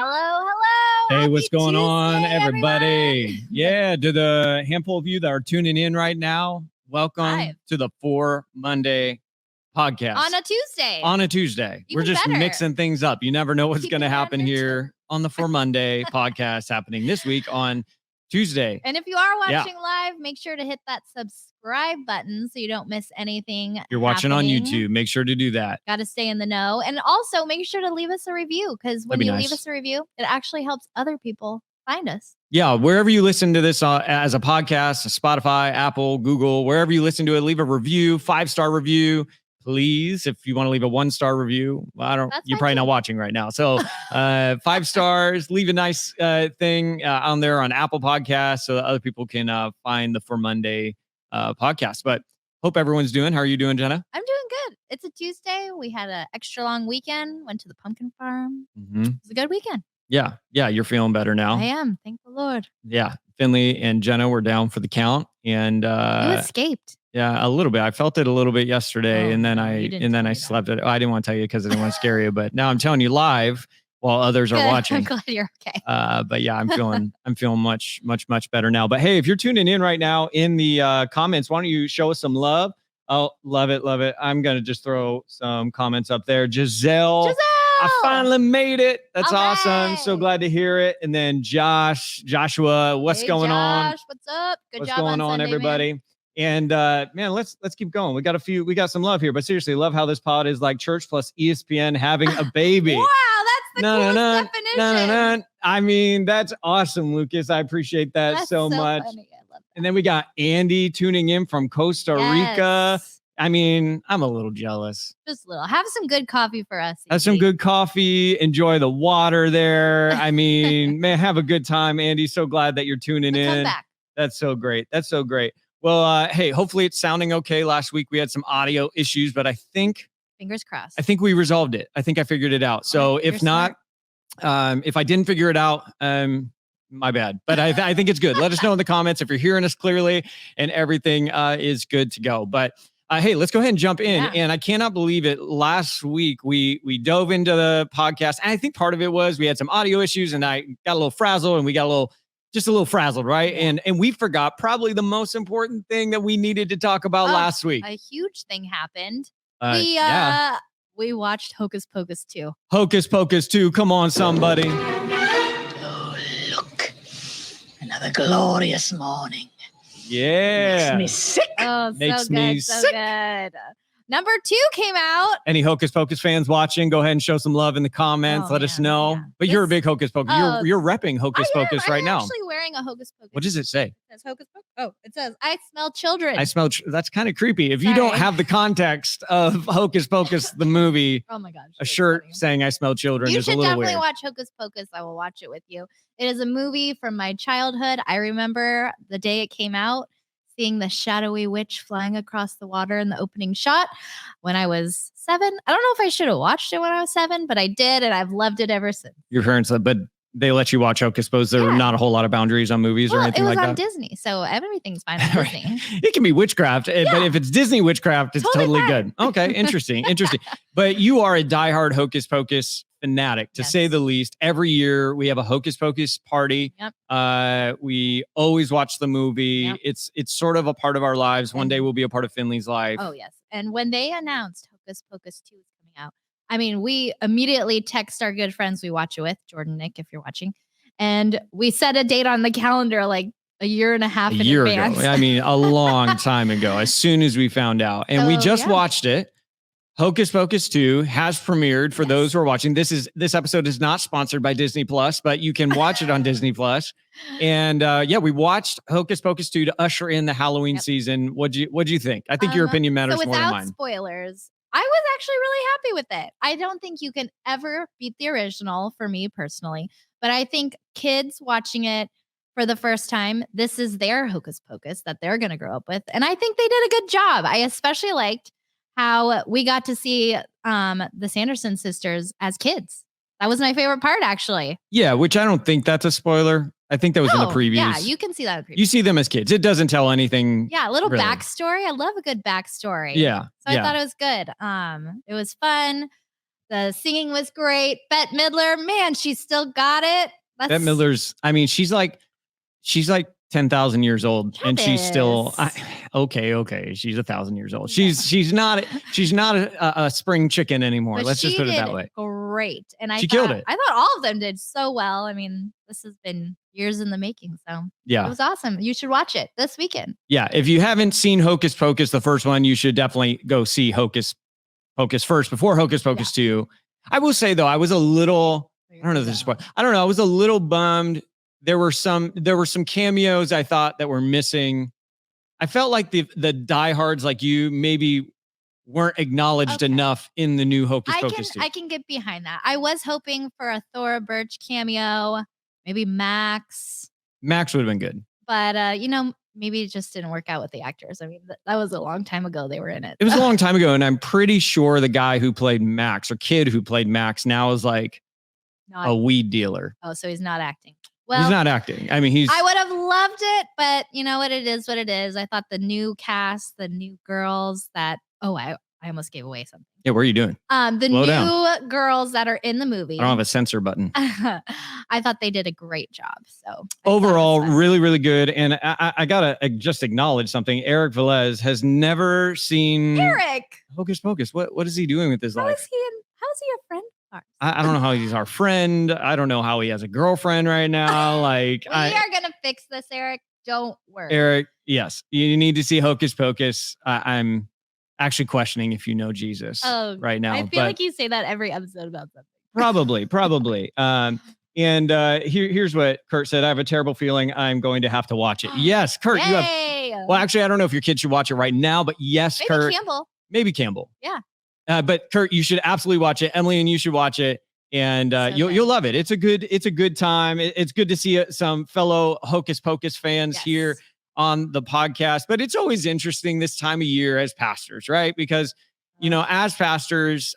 Hello. Hey, Happy what's going on, Tuesday, everybody? everyone. Yeah, to the handful of you that are tuning in right now, welcome Live. to the For Monday podcast. On a Tuesday. We're just better. mixing things up. You never know what's Keep going to it on happen your here on the For Monday podcast happening this week on Tuesday. And if you are watching live, make sure to hit that subscribe button so you don't miss anything. You're watching on YouTube. Make sure to do that. Got to stay in the know. And also make sure to leave us a review, because when you leave us a review, it actually helps other people find us. Yeah, wherever you listen to this as a podcast, Spotify, Apple, Google, wherever you listen to it, leave a review, 5-star review. Please, if you want to leave a 1-star review, you're probably not watching right now. So 5 stars, leave a nice thing on there on Apple Podcasts so that other people can find the For Monday podcast. But hope everyone's doing. How are you doing, Jenna? I'm doing good. It's a Tuesday. We had an extra long weekend, went to the pumpkin farm. Mm-hmm. It was a good weekend. Yeah, you're feeling better now. I am. Thank the Lord. Yeah, Finley and Jenna were down for the count. And you escaped. Yeah, a little bit. I felt it a little bit yesterday, and then I slept it. I didn't want to tell you because I didn't want to scare you, but now I'm telling you live while others are watching. I'm glad you're okay. But yeah, I'm feeling much better now. But hey, if you're tuning in right now in the comments, why don't you show us some love? Oh, love it. I'm gonna just throw some comments up there. Giselle, I finally made it. That's awesome. So glad to hear it. And then Joshua, what's going on? What's up? What's going on, everybody? Man. And man, let's keep going. We got some love here, but seriously, love how this pod is like church plus ESPN having a baby. Wow, that's the coolest definition. I mean, that's awesome, Lucas. I appreciate that so much. Funny. I love that. And then we got Andy tuning in from Costa Rica. I mean, I'm a little jealous. Just a little. Have some good coffee for us. Have some good coffee. Enjoy the water there. I mean, man, have a good time, Andy. So glad that you're tuning in. Come back. That's so great. Well, hey, hopefully it's sounding okay. Last week we had some audio issues, but I think fingers crossed. I think we resolved it. I think I figured it out. So if not, if I didn't figure it out, my bad. But I think it's good. Let us know in the comments if you're hearing us clearly and everything is good to go. But hey, let's go ahead and jump in. Yeah. And I cannot believe it. Last week we dove into the podcast, and I think part of it was we had some audio issues, and I got a little frazzled, and we got just a little frazzled, right? Yeah. And we forgot probably the most important thing that we needed to talk about last week. A huge thing happened. We watched Hocus Pocus 2. Hocus Pocus 2. Come on, somebody. Oh, look. Another glorious morning. Yeah. Makes me sick. Oh, Makes me sick. Good. Number 2 came out. Any Hocus Pocus fans watching, go ahead and show some love in the comments. Let us know. Yeah. But you're a big Hocus Pocus. You're repping Hocus Pocus right now. I'm actually wearing a Hocus Pocus. What does it say? It says Hocus Pocus. Oh, it says, I smell children. That's kind of creepy. If you don't have the context of Hocus Pocus, the movie, oh my gosh, a shirt saying I smell children is a little weird. You should definitely watch Hocus Pocus. I will watch it with you. It is a movie from my childhood. I remember the day it came out, seeing the shadowy witch flying across the water in the opening shot when I was 7. I don't know if I should have watched it when I was 7, but I did, and I've loved it ever since. Your parents, but they let you watch Hocus Pocus. There were not a whole lot of boundaries on movies or anything like that. It was on Disney, so everything's fine on Disney. It can be witchcraft, but if it's Disney witchcraft, it's totally good. Okay, interesting. But you are a diehard Hocus Pocus fanatic, to say the least. Every year we have a Hocus Pocus party. Yep. We always watch the movie. Yep. It's sort of a part of our lives. One day we'll be a part of Finley's life. Oh, yes. And when they announced Hocus Pocus 2 is coming out, I mean, we immediately text our good friends we watch it with, Jordan, Nick, if you're watching. And we set a date on the calendar like a year and a half in advance. Ago. I mean, a long time ago, as soon as we found out. And we just watched it. Hocus Pocus 2 has premiered for those who are watching. This episode is not sponsored by Disney Plus, but you can watch it on Disney Plus. And we watched Hocus Pocus 2 to usher in the Halloween season. What'd you think? I think your opinion matters more than mine. Without spoilers, I was actually really happy with it. I don't think you can ever beat the original for me personally, but I think kids watching it for the first time, this is their Hocus Pocus that they're going to grow up with. And I think they did a good job. I especially liked how we got to see the Sanderson sisters as kids. That was my favorite part, actually. Yeah, which I don't think that's a spoiler. I think that was in the previews. Yeah, you can see that in the previews. You see them as kids. It doesn't tell anything. Yeah, a little backstory. I love a good backstory. Yeah. So I thought it was good. It was fun. The singing was great. Bette Midler, man, she still got it. Bette Midler's, I mean, she's like 10,000 years old, and she's still okay. She's 1,000 years old. She's not a spring chicken anymore. But let's just put it that way. Great, and she killed it. I thought all of them did so well. I mean, this has been years in the making, so yeah, it was awesome. You should watch it this weekend. Yeah, if you haven't seen Hocus Pocus, the first one, you should definitely go see Hocus Pocus first before Hocus Pocus 2. I will say though, I was a little, I don't know if this is I don't know, I was a little bummed. There were some cameos I thought that were missing. I felt like the diehards like you maybe weren't acknowledged enough in the new Hocus Pocus 2. I can get behind that. I was hoping for a Thora Birch cameo, maybe Max. Max would have been good. But, maybe it just didn't work out with the actors. I mean, that was a long time ago they were in it. It was a long time ago, and I'm pretty sure the guy who played Max, or kid who played Max, now is like a weed dealer. Oh, so he's not acting. Well, he's not acting. I mean, I would have loved it, but you know what? It is what it is. I thought the new cast, the new girls I almost gave away something. Yeah, what are you doing? The Slow new down. Girls that are in the movie. I don't have a censor button. I thought they did a great job. So overall, really, really good. And I gotta just acknowledge something. Eric Velez has never seen Hocus Pocus. What is he doing with his life? How is he a friend? I don't know how he's our friend. I don't know how he has a girlfriend right now. Like we are gonna fix this, Eric. Don't worry. Eric, yes, you need to see Hocus Pocus. I'm actually questioning if you know Jesus right now. I feel like you say that every episode about something. Probably. And here's what Kurt said. I have a terrible feeling I'm going to have to watch it. Yes, Kurt, you have. Well, actually, I don't know if your kids should watch it right now, but yes, maybe Kurt. Maybe Campbell. Yeah. But Kurt, you should absolutely watch it. Emily and you should watch it, and you'll love it. It's a good time. It's good to see some fellow Hocus Pocus fans here on the podcast. But it's always interesting this time of year as pastors, right? Because as pastors,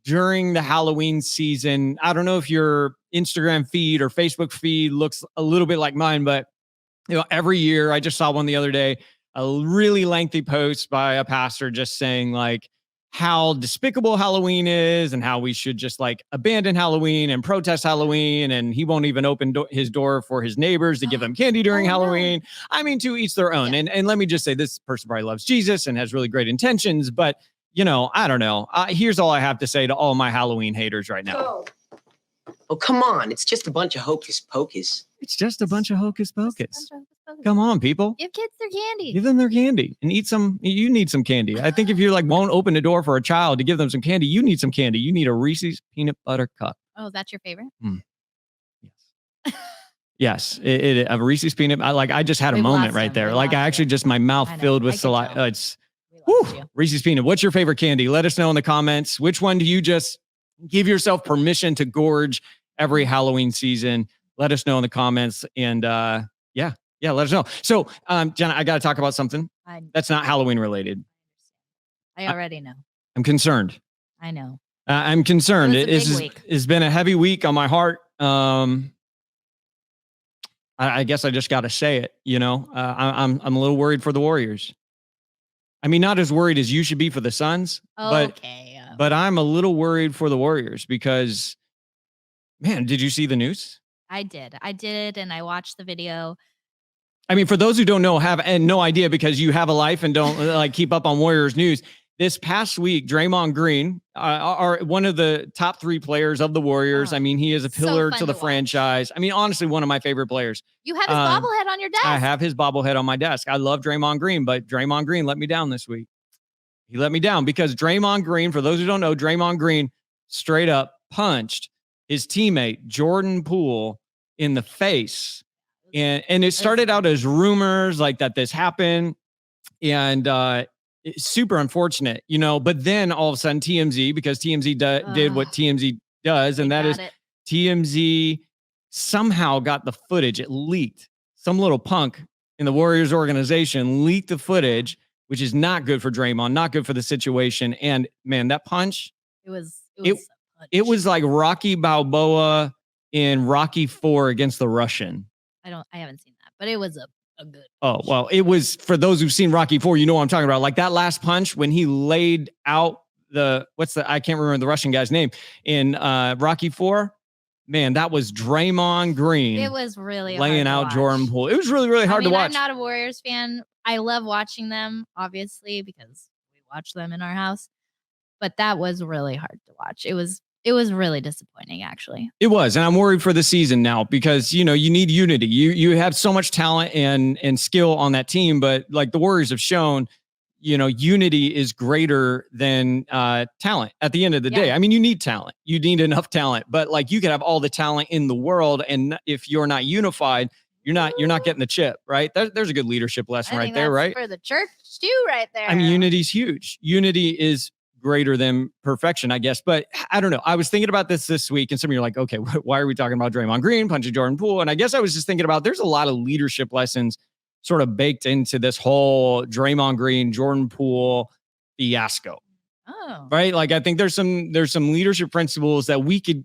during the Halloween season, I don't know if your Instagram feed or Facebook feed looks a little bit like mine, but every year, I just saw one the other day, a really lengthy post by a pastor just saying like how despicable Halloween is and how we should just like abandon Halloween and protest Halloween. And he won't even open his door for his neighbors to give them candy during Halloween. No. I mean, to each their own. Yeah. And let me just say, this person probably loves Jesus and has really great intentions, but I don't know. Here's all I have to say to all my Halloween haters right now. Oh, come on. It's just a bunch of Hocus Pocus. It's just a bunch of Hocus Pocus. Come on, people. Give kids their candy. Give them their candy and eat some. You need some candy. I think if you won't open the door for a child to give them some candy, you need some candy. You need a Reese's peanut butter cup. Oh, that's your favorite? Yes. Yes. A Reese's peanut. I just had a moment right there. I actually just my mouth filled with saliva. It's Reese's peanut. What's your favorite candy? Let us know in the comments. Which one do you just give yourself permission to gorge every Halloween season? Let us know in the comments. And let us know. So, Jena, I got to talk about something that's not Halloween related. I already know. I'm concerned. I know. I'm concerned. It's been a heavy week on my heart. I guess I just got to say it. I'm a little worried for the Warriors. I mean, not as worried as you should be for the Suns, but I'm a little worried for the Warriors because, man, did you see the news? I did, and I watched the video. I mean, for those who don't know, have no idea because you have a life and don't keep up on Warriors news. This past week, Draymond Green, are one of the top 3 players of the Warriors. I mean, he is a pillar to the franchise. I mean, honestly, one of my favorite players. You have his bobblehead on your desk. I have his bobblehead on my desk. I love Draymond Green, but Draymond Green let me down this week. He let me down because Draymond Green, for those who don't know, Draymond Green straight up punched his teammate, Jordan Poole, in the face. And it started out as rumors like that this happened. And it's super unfortunate, but then all of a sudden TMZ, because TMZ did what TMZ does, and that is TMZ somehow got the footage. It leaked. Some little punk in the Warriors organization leaked the footage, which is not good for Draymond, not good for the situation. And man, that punch, it was like Rocky Balboa in Rocky IV against the Russian. I haven't seen that, but it was a good. Oh, well, it was, for those who've seen Rocky IV, you know what I'm talking about. Like that last punch when he laid out I can't remember the Russian guy's name in Rocky IV. Man, that was Draymond Green. It was really laying hard out to Jordan watch. Poole. It was really, really hard to watch. I'm not a Warriors fan. I love watching them, obviously, because we watch them in our house. But that was really hard to watch. It was really disappointing, actually. It was, and I'm worried for the season now because you need unity. You have so much talent and skill on that team, but like the Warriors have shown, unity is greater than talent at the end of the day. I mean, you need talent. You need enough talent, but like you could have all the talent in the world, and if you're not unified, you're not getting the chip, right? There's a good leadership lesson right there, right? For the church too, right there. I mean, unity's huge. Unity is greater than perfection, I guess. But I don't know. I was thinking about this week, and some of you are like, okay, why are we talking about Draymond Green punching Jordan Poole? And I guess I was just thinking about there's a lot of leadership lessons sort of baked into this whole Draymond Green, Jordan Poole fiasco. Oh. Right? Like I think there's some leadership principles that we could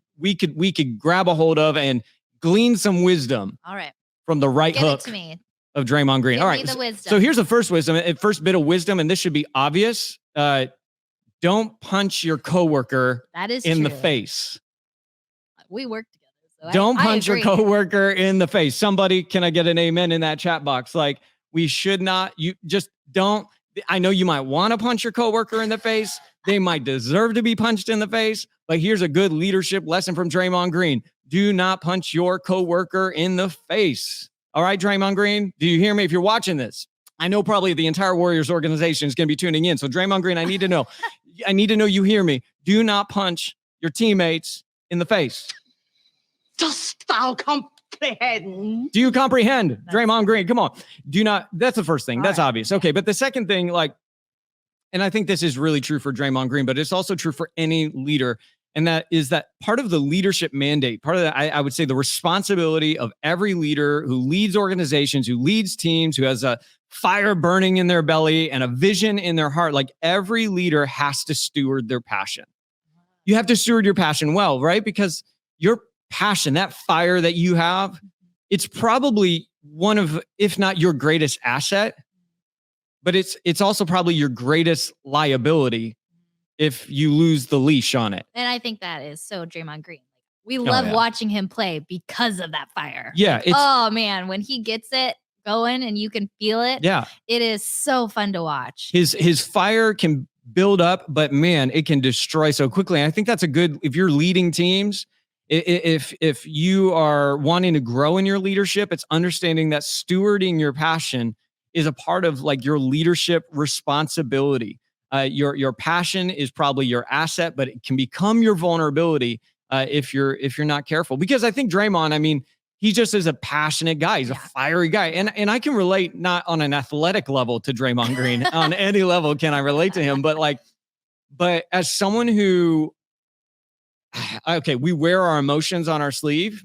grab a hold of and glean some wisdom. All right. From the right Give hook it to me. of Draymond Green. Give All right. me the wisdom. So here's the first bit of wisdom, and this should be obvious. Don't punch your coworker in the face. We work together. So Don't punch your coworker in the face. Somebody, can I get an amen in that chat box? Like, we should not, you just don't. I know you might want to punch your coworker in the face. They might deserve to be punched in the face, but here's a good leadership lesson from Draymond Green. Do not punch your coworker in the face. All right, Draymond Green, do you hear me? If you're watching this, I know probably the entire Warriors organization is going to be tuning in. So Draymond Green, I need to know. I need to know you hear me. Do not punch your teammates in the face. Dost thou comprehend? Do you comprehend, Draymond Green? Come on. Do not. That's the first thing. That's obvious. Okay. But the second thing, and I think this is really true for Draymond Green, but it's also true for any leader. And that is that part of the leadership mandate, part of that, I would say the responsibility of every leader who leads organizations, who leads teams, who has a fire burning in their belly and a vision in their heart. Like every leader has to steward their passion. You have to steward your passion well, right? Because your passion, that fire that you have, it's probably one of, if not your greatest asset, but it's also probably your greatest liability if you lose the leash on it. And I think that is so Draymond Green. We love watching him play because of that fire. Yeah. Oh man, when he gets it going and you can feel it. Yeah. It is so fun to watch. His fire can build up, but man, it can destroy so quickly. And I think that's a good, if you're leading teams, if you are wanting to grow in your leadership, it's understanding that stewarding your passion is a part of like your leadership responsibility. Your passion is probably your asset, but it can become your vulnerability if you're not careful. Because I think Draymond, I mean, he just is a passionate guy. He's a fiery guy. And I can relate, not on an athletic level to Draymond Green. On any level can I relate to him. But as someone who, okay, we wear our emotions on our sleeve,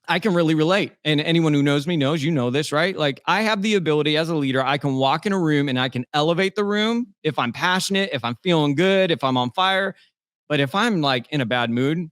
I can really relate. And anyone who knows me knows, you know this, right? Like I have the ability as a leader, I can walk in a room and I can elevate the room if I'm passionate, if I'm feeling good, if I'm on fire. But if I'm like in a bad mood,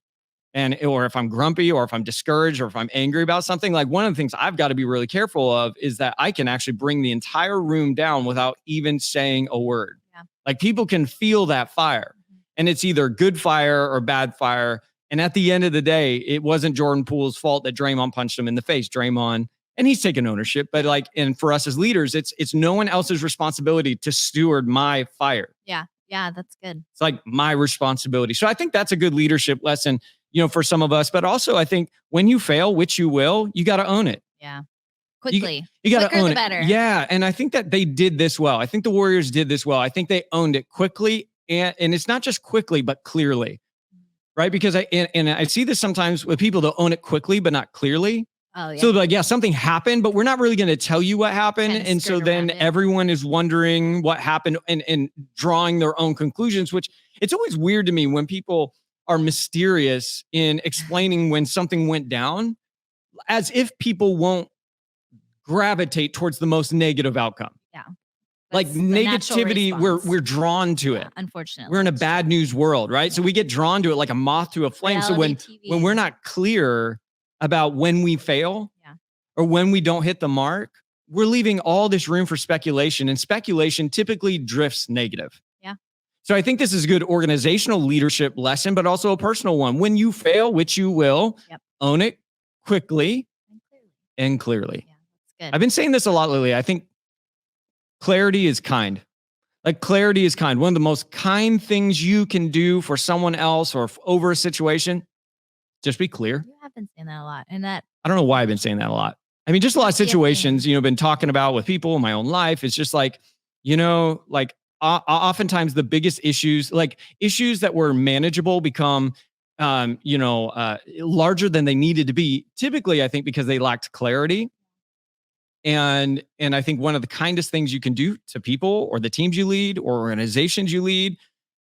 or if I'm grumpy, or if I'm discouraged, or if I'm angry about something, like one of the things I've got to be really careful of is that I can actually bring the entire room down without even saying a word. Yeah. Like people can feel that fire, and it's either good fire or bad fire. And at the end of the day, it wasn't Jordan Poole's fault that Draymond punched him in the face. Draymond, and he's taken ownership, but and for us as leaders, it's no one else's responsibility to steward my fire. Yeah. Yeah. That's good. It's like my responsibility. So I think that's a good leadership lesson, for some of us, but also I think when you fail, which you will, you got to own it. Yeah. Quickly. You got to own it. Better. Yeah. And I think that they did this well. I think the Warriors did this well. I think they owned it quickly. And it's not just quickly, but clearly. Right. Because I see this sometimes with people that own it quickly, but not clearly. Oh, yeah. So like, yeah, something happened, but we're not really going to tell you what happened. And so then everyone is wondering what happened and drawing their own conclusions, which it's always weird to me when people are mysterious in explaining when something went down, as if people won't gravitate towards the most negative outcome. Yeah. Like negativity, we're drawn to it. Unfortunately. We're in a bad news world, right? Yeah. So we get drawn to it like a moth to a flame. Reality So TV. when we're not clear about when we fail or when we don't hit the mark, we're leaving all this room for speculation, and speculation typically drifts negative. Yeah. So I think this is a good organizational leadership lesson, but also a personal one. When you fail, which you will, own it quickly and clearly. Yeah, that's good. I've been saying this a lot lately. I think clarity is kind. Like clarity is kind. One of the most kind things you can do for someone else or over a situation, just be clear. You have been saying that a lot. And that I don't know why I've been saying that a lot. I mean, just a lot of situations, been talking about with people in my own life. It's just like, oftentimes the biggest issues, like issues that were manageable become, larger than they needed to be. Typically, I think because they lacked clarity. And I think one of the kindest things you can do to people or the teams you lead or organizations you lead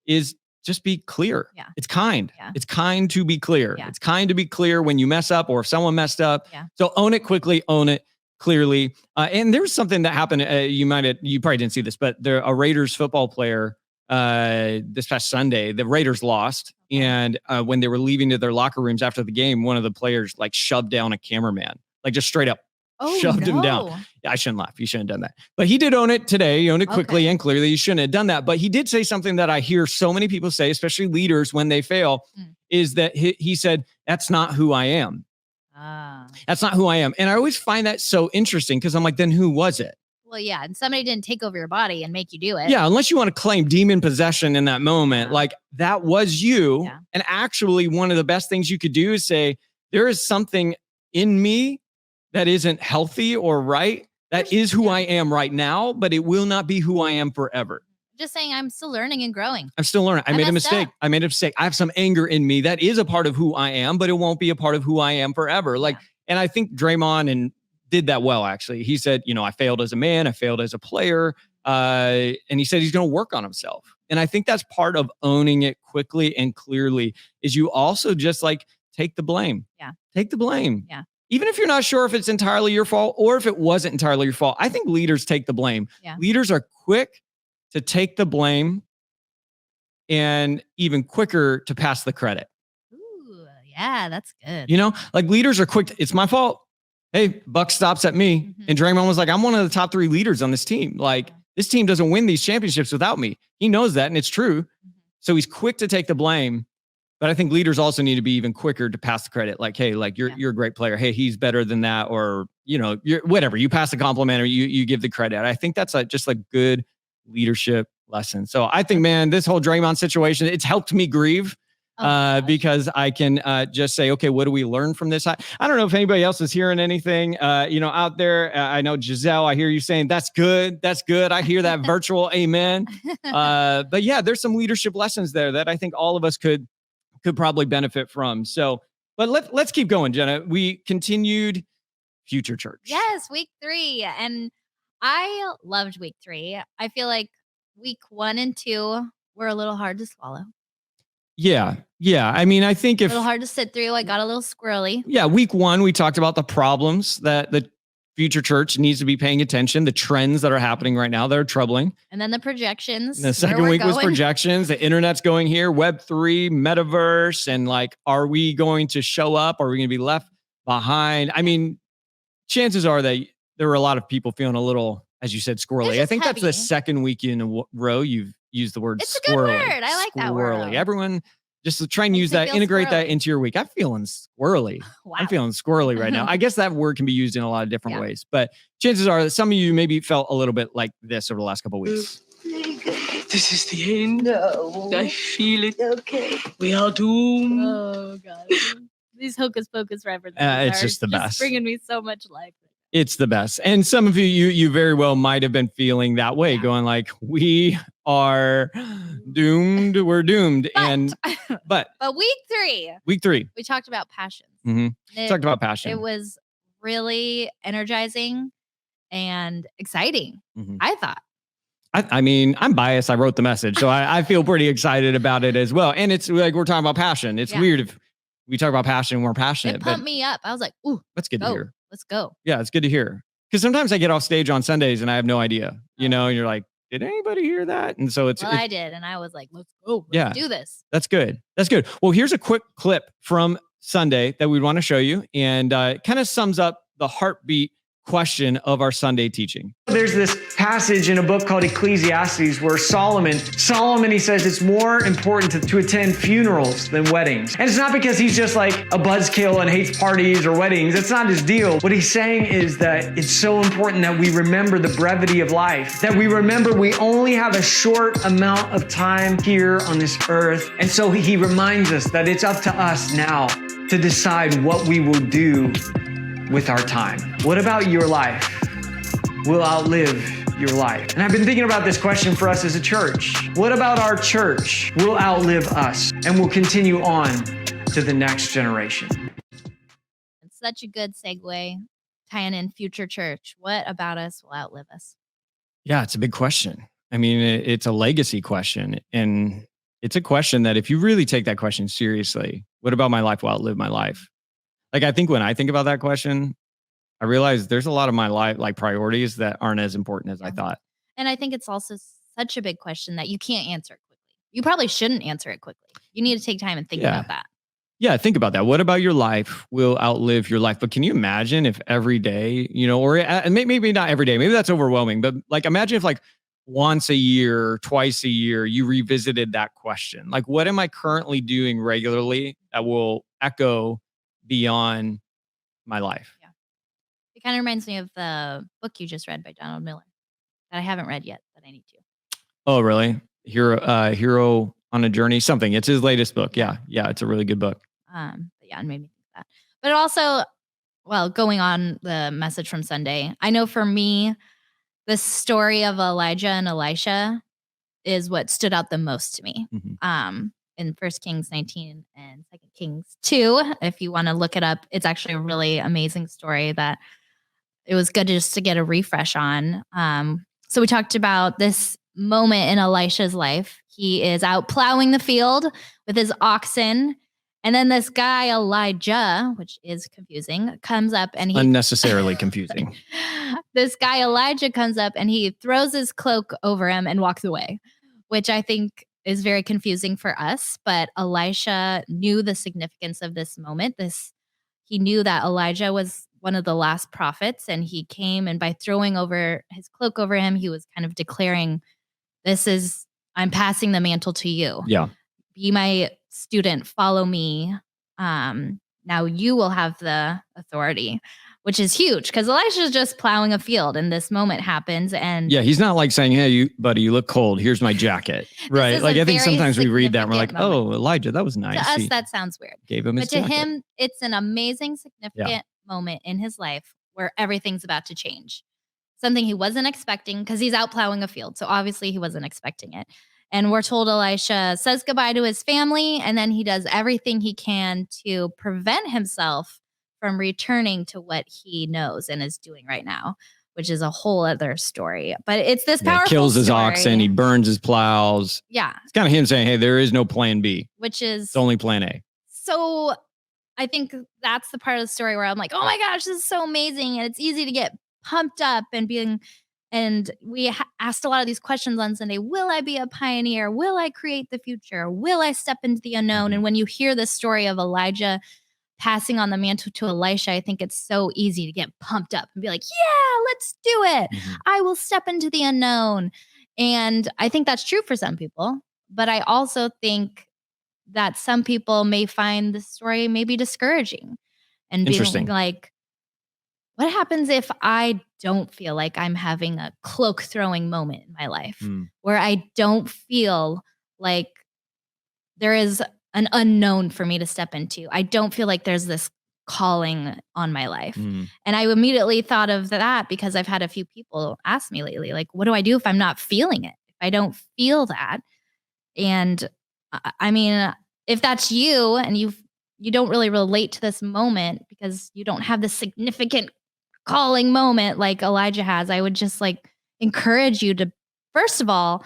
is just be clear. Yeah. It's kind. Yeah. It's kind to be clear. Yeah. It's kind to be clear when you mess up or if someone messed up. Yeah. So own it quickly, own it clearly. And there was something that happened. You probably didn't see this, but a Raiders football player this past Sunday, the Raiders lost. And when they were leaving to their locker rooms after the game, one of the players like shoved down a cameraman, like just straight up. Shoved him down. Yeah, I shouldn't laugh. You shouldn't have done that. But he did own it today. He owned it quickly and clearly. You shouldn't have done that. But he did say something that I hear so many people say, especially leaders when they fail, is that he said, that's not who I am. That's not who I am. And I always find that so interesting because I'm like, then who was it? Well, yeah. And somebody didn't take over your body and make you do it. Yeah. Unless you want to claim demon possession in that moment, like that was you. Yeah. And actually one of the best things you could do is say, there is something in me that isn't healthy or right. That is who I am right now, but it will not be who I am forever. Just saying I'm still learning and growing. I'm still learning. I made a mistake. I have some anger in me. That is a part of who I am, but it won't be a part of who I am forever. And I think Draymond did that well, actually. He said, I failed as a man. I failed as a player. And he said he's going to work on himself. And I think that's part of owning it quickly and clearly is you also just take the blame. Yeah. Take the blame. Yeah. Even if you're not sure if it's entirely your fault or if it wasn't entirely your fault, I think leaders take the blame. Yeah. Leaders are quick to take the blame and even quicker to pass the credit. Ooh, yeah, that's good. Leaders are quick. It's my fault. Hey, buck stops at me. Mm-hmm. And Draymond was like, I'm one of the top 3 leaders on this team. This team doesn't win these championships without me. He knows that and it's true. Mm-hmm. So he's quick to take the blame. But I think leaders also need to be even quicker to pass the credit. You're a great player. Hey, he's better than that. Or, you're whatever. You pass the compliment or you give the credit. I think that's just good leadership lesson. So I think, man, this whole Draymond situation, it's helped me grieve because I can just say, okay, what do we learn from this? I don't know if anybody else is hearing anything, out there. I know Giselle, I hear you saying that's good. That's good. I hear that virtual amen. But yeah, there's some leadership lessons there that I think all of us could probably benefit from. So, but let's keep going, Jena. We continued Future Church. Yes, week 3. And I loved week 3. I feel like week 1 and 2 were a little hard to swallow. Yeah. I mean, I think A little hard to sit through. I got a little squirrely. Yeah. Week 1, we talked about the problems that the Future Church needs to be paying attention, the trends that are happening right now that are troubling. And then the projections. The second week was projections. The internet's going here, Web3, metaverse, and are we going to show up? Are we going to be left behind? I mean, chances are that there were a lot of people feeling a little, as you said, squirrely. I think heavy. That's the second week in a row you've used the word it's squirrely. It's a good word. I like that word. Everyone just try and use that, integrate that into your week. I'm feeling squirrely. Wow. I'm feeling squirrely right now. I guess that word can be used in a lot of different ways, but chances are that some of you maybe felt a little bit like this over the last couple of weeks. This is the end. No. I feel it. Okay. We are doomed. Oh, God. These Hocus Pocus references it's just the best. Bringing me so much life. It's the best. And some of you very well might have been feeling that way, going we are doomed. We're doomed. But week 3, we talked about passions. Mm-hmm. Talked about passion. It was really energizing and exciting. Mm-hmm. I thought. I mean, I'm biased. I wrote the message, so I feel pretty excited about it as well. And it's we're talking about passion. It's weird if we talk about passion and we're passionate. It pumped me up. I was like, ooh, that's good to hear. Let's go. Yeah, it's good to hear. Because sometimes I get off stage on Sundays and I have no idea, and you're like, did anybody hear that? And so I did. And I was like, let's go. Let's do this. That's good. That's good. Well, here's a quick clip from Sunday that we want to show you and kind of sums up the heartbeat question of our Sunday teaching. There's this passage in a book called Ecclesiastes where Solomon, he says it's more important to attend funerals than weddings. And it's not because he's just like a buzzkill and hates parties or weddings. That's not his deal. What he's saying is that it's so important that we remember the brevity of life, that we remember we only have a short amount of time here on this earth. And so he reminds us that it's up to us now to decide what we will do with our time. What about your life? Will outlive your life? And I've been thinking about this question for us as a church. What about our church will outlive us and will continue on to the next generation? It's such a good segue, tying in future church. What about us will outlive us? Yeah, it's a big question. I mean, it's a legacy question. And it's a question that if you really take that question seriously, what about my life will outlive my life? Like, I think when I think about that question, I realize there's a lot of my life, like priorities that aren't as important as I thought. And I think it's also such a big question that you can't answer it quickly. You probably shouldn't answer it quickly. You need to take time and think about that. Yeah, think about that. What about your life will outlive your life? But can you imagine if every day, or maybe not every day, maybe that's overwhelming, but like imagine if like once a year, twice a year, you revisited that question. Like, what am I currently doing regularly that will echo beyond my life? Yeah. It kind of reminds me of the book you just read by Donald Miller that I haven't read yet, but I need to. Oh, really? Hero on a Journey, something. It's his latest book. Yeah. It's a really good book. But yeah, it made me think that. But also, well, going on the message from Sunday, I know for me, the story of Elijah and Elisha is what stood out the most to me. Mm-hmm. In 1 Kings 19 and 2 Kings 2, if you want to look it up, it's actually a really amazing story that it was good just to get a refresh on. So we talked about this moment in Elisha's life. He is out plowing the field with his oxen. And then this guy, Elijah, which is confusing, comes up and he... Unnecessarily confusing. This guy, Elijah, comes up and he throws his cloak over him and walks away, which I think is very confusing for us. But Elisha knew the significance of this moment. He knew that Elijah was one of the last prophets, and he came, and by throwing over his cloak over him, he was kind of declaring, I'm passing the mantle to you. Yeah. Be my student, follow me. Now you will have the authority, which is huge because Elisha's just plowing a field and this moment happens. And yeah, he's not like saying, hey, buddy, you look cold. Here's my jacket. Right. Like I think sometimes we read that and we're like, oh, Elijah, that was nice. To us, that sounds weird. Gave him his jacket. But to him, it's an amazing, significant moment in his life where everything's about to change. Something he wasn't expecting because he's out plowing a field. So obviously he wasn't expecting it. And we're told Elisha says goodbye to his family, and then he does everything he can to prevent himself from returning to what he knows and is doing right now, which is a whole other story. But it's this powerful He kills his story. oxen, he burns his plows. Yeah. It's kind of him saying, hey, there is no plan B. Which is... It's only plan A. So I think that's the part of the story where I'm like, oh my gosh, this is so amazing. And it's easy to get pumped up and we asked a lot of these questions on Sunday. Will I be a pioneer? Will I create the future? Will I step into the unknown? And when you hear the story of Elijah passing on the mantle to Elisha, I think it's so easy to get pumped up and be like, yeah, let's do it. Mm-hmm. I will step into the unknown. And I think that's true for some people. But I also think that some people may find the story maybe discouraging and being like, what happens if I don't feel like I'm having a cloak throwing moment in my life where I don't feel like there is an unknown for me to step into? I don't feel like there's this calling on my life. And I immediately thought of that because I've had a few people ask me lately, like, what do I do if I'm not feeling it? If I don't feel that? And I mean, if that's you and you don't really relate to this moment because you don't have this significant calling moment like Elijah has, I would just like encourage you to, first of all,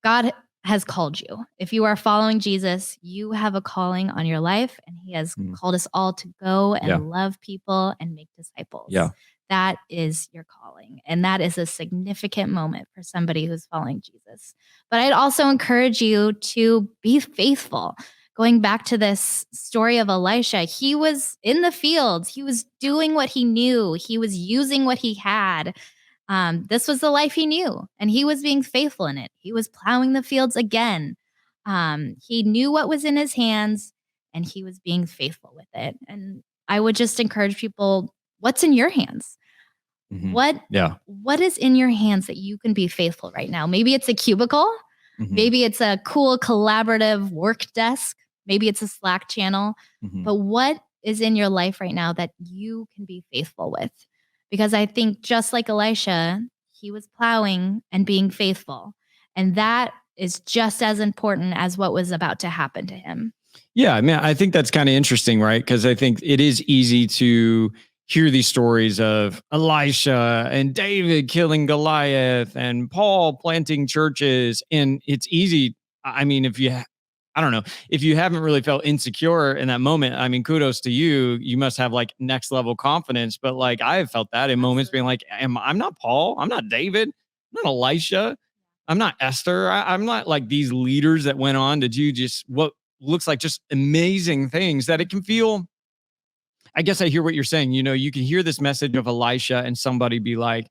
God has called you. If you are following Jesus, you have a calling on your life, and he has called us all to go and love people and make disciples. Yeah. That is your calling. And that is a significant moment for somebody who's following Jesus. But I'd also encourage you to be faithful. going back to this story of Elisha, he was in the fields. He was doing what he knew. He was using what he had. This was the life he knew, and he was being faithful in it. He was plowing the fields again. He knew what was in his hands, and he was being faithful with it. And I would just encourage people, what's in your hands? Mhm. What is in your hands that you can be faithful right now? Maybe it's a cubicle. Mhm. Maybe it's a cool collaborative work desk. Maybe it's a Slack channel. Mhm. But what is in your life right now that you can be faithful with? Because I think just like Elisha, he was plowing and being faithful. And that is just as important as what was about to happen to him. Yeah, I mean, I think that's kind of interesting, right? Because I think it is easy to hear these stories of Elisha and David killing Goliath and Paul planting churches. And it's easy. I mean, I don't know, if you haven't really felt insecure in that moment, I mean, kudos to you. You must have like next level confidence. But like, I have felt that in moments being like, I'm not Paul. I'm not David. I'm not Elisha. I'm not Esther. I'm not like these leaders that went on to do just what looks like just amazing things that it can feel. I guess I hear what you're saying. You can hear this message of Elisha and somebody be like,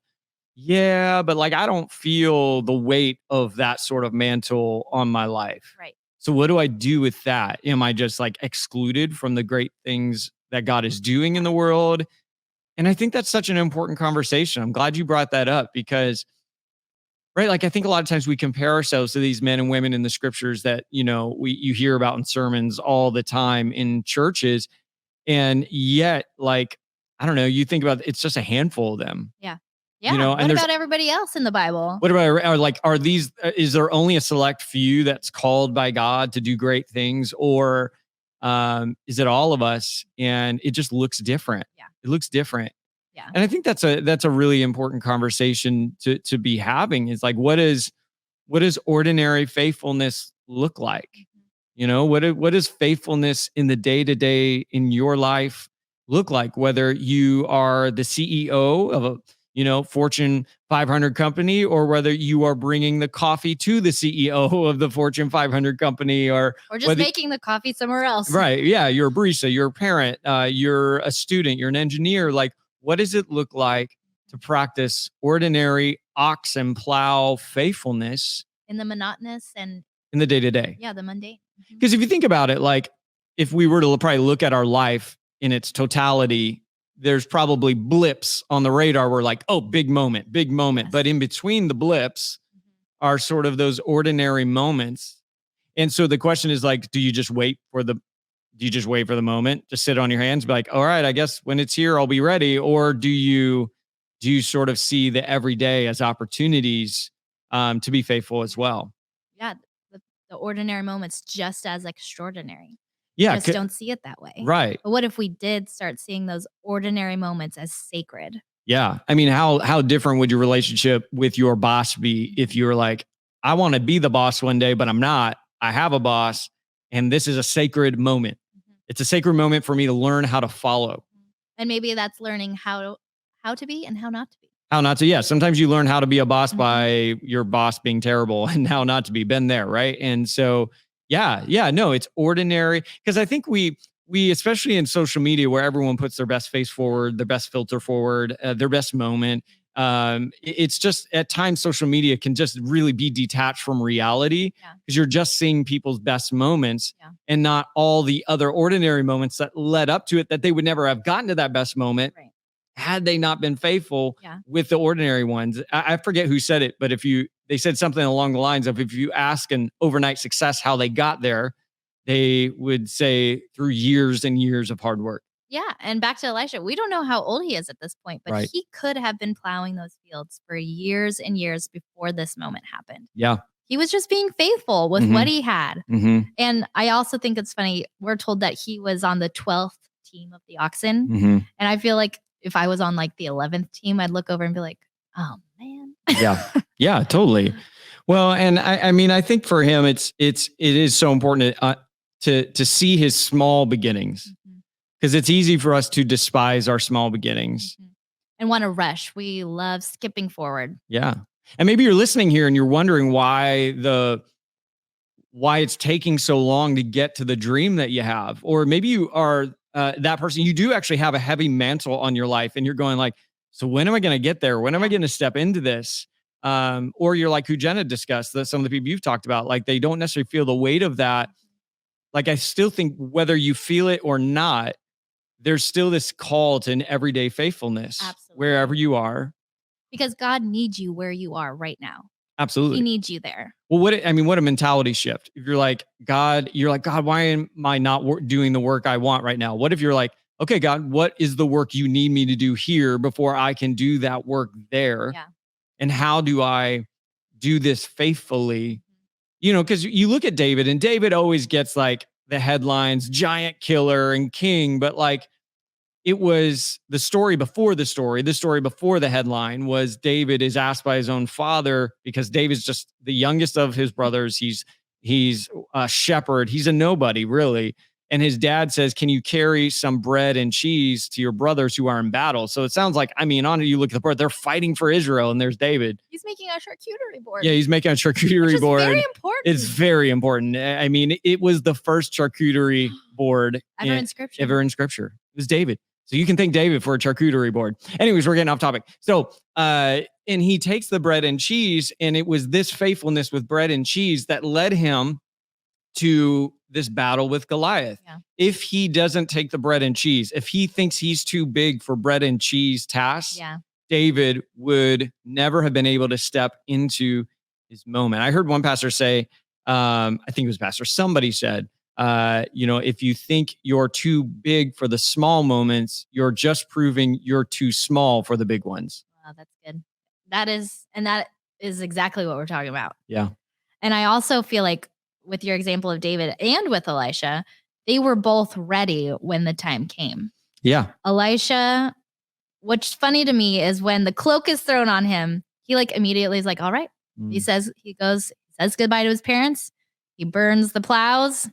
yeah, but like, I don't feel the weight of that sort of mantle on my life. Right. So what do I do with that? Am I just like excluded from the great things that God is doing in the world? And I think that's such an important conversation. I'm glad you brought that up because, right, like I think a lot of times we compare ourselves to these men and women in the scriptures that, you hear about in sermons all the time in churches. And yet, like, I don't know, you think about it's just a handful of them. Yeah. You know, and what about everybody else in the Bible? What about is there only a select few that's called by God to do great things, or is it all of us? And it just looks different. Yeah. It looks different. Yeah. And I think that's a really important conversation to be having is like, what does ordinary faithfulness look like? What does faithfulness in the day-to-day in your life look like? Whether you are the CEO of a Fortune 500 company, or whether you are bringing the coffee to the CEO of the Fortune 500 company, or just making the coffee somewhere else. Right. Yeah. You're a barista, you're a parent, you're a student, you're an engineer. Like, what does it look like to practice ordinary ox and plow faithfulness in the monotonous and in the day-to-day? Yeah, the mundane. Because if you think about it, like if we were to probably look at our life in its totality, there's probably blips on the radar. We're like, oh, big moment. Yes. But in between the blips are sort of those ordinary moments. And so the question is like, do you just wait for the moment? Just sit on your hands, be like, all right, I guess when it's here, I'll be ready. Or do you sort of see the everyday as opportunities to be faithful as well? Yeah. The ordinary moments just as extraordinary. Yeah. We just don't see it that way. Right. But what if we did start seeing those ordinary moments as sacred? Yeah. I mean, how different would your relationship with your boss be if you were like, I want to be the boss one day, but I'm not. I have a boss, and this is a sacred moment. It's a sacred moment for me to learn how to follow. And maybe that's learning how to be and how not to be. How not to, yeah. Sometimes you learn how to be a boss by your boss being terrible, and how not to be. Been there, right? And so, no, it's ordinary. Because I think we especially in social media where everyone puts their best face forward, their best filter forward, their best moment. It's just at times social media can just really be detached from reality because you're just seeing people's best moments and not all the other ordinary moments that led up to it that they would never have gotten to that best moment had they not been faithful with the ordinary ones. I forget who said it, but they said something along the lines of, if you ask an overnight success how they got there, they would say through years and years of hard work. Yeah. And back to Elisha, we don't know how old he is at this point, but he could have been plowing those fields for years and years before this moment happened. Yeah. He was just being faithful with what he had. Mm-hmm. And I also think it's funny. We're told that he was on the 12th team of the oxen. Mm-hmm. And I feel like if I was on like the 11th team, I'd look over and be like, oh man. Yeah, totally. Well, and I mean, I think for him, it is so important to see his small beginnings. Because it's easy for us to despise our small beginnings. And want to rush. We love skipping forward. Yeah. And maybe you're listening here and you're wondering why why it's taking so long to get to the dream that you have. Or maybe you are that person, you do actually have a heavy mantle on your life and you're going like, so when am I going to get there? When am I going to step into this? Or you're like who Jena discussed, that some of the people you've talked about, like they don't necessarily feel the weight of that. Like I still think whether you feel it or not, there's still this call to an everyday faithfulness. Absolutely. Wherever you are. Because God needs you where you are right now. Absolutely. He needs you there. Well, what a mentality shift. If you're like, God, why am I not doing the work I want right now? What if you're like, okay, God, what is the work you need me to do here before I can do that work there? Yeah. And how do I do this faithfully? You know, because you look at David and David always gets like the headlines, giant killer and king, but like it was the story before the story. The story before the headline was David is asked by his own father, because David's just the youngest of his brothers. He's a shepherd. He's a nobody, really. And his dad says, can you carry some bread and cheese to your brothers who are in battle? So it sounds like, you look at the board, they're fighting for Israel, and there's David. He's making a charcuterie board. Yeah, he's making a charcuterie board. Very important. It's very important. I mean, it was the first charcuterie board ever in scripture. It was David. So you can thank David for a charcuterie board. Anyways, we're getting off topic. So, and he takes the bread and cheese, and it was this faithfulness with bread and cheese that led him to this battle with Goliath. Yeah. If he doesn't take the bread and cheese, if he thinks he's too big for bread and cheese tasks, David would never have been able to step into his moment. I heard one pastor say, I think it was pastor, somebody said, if you think you're too big for the small moments, you're just proving you're too small for the big ones. Wow, that's good. That is exactly what we're talking about. Yeah. And I also feel like with your example of David and with Elisha, they were both ready when the time came. Yeah. Elisha, what's funny to me is when the cloak is thrown on him, he like immediately is like, all right. He says goodbye to his parents. He burns the plows,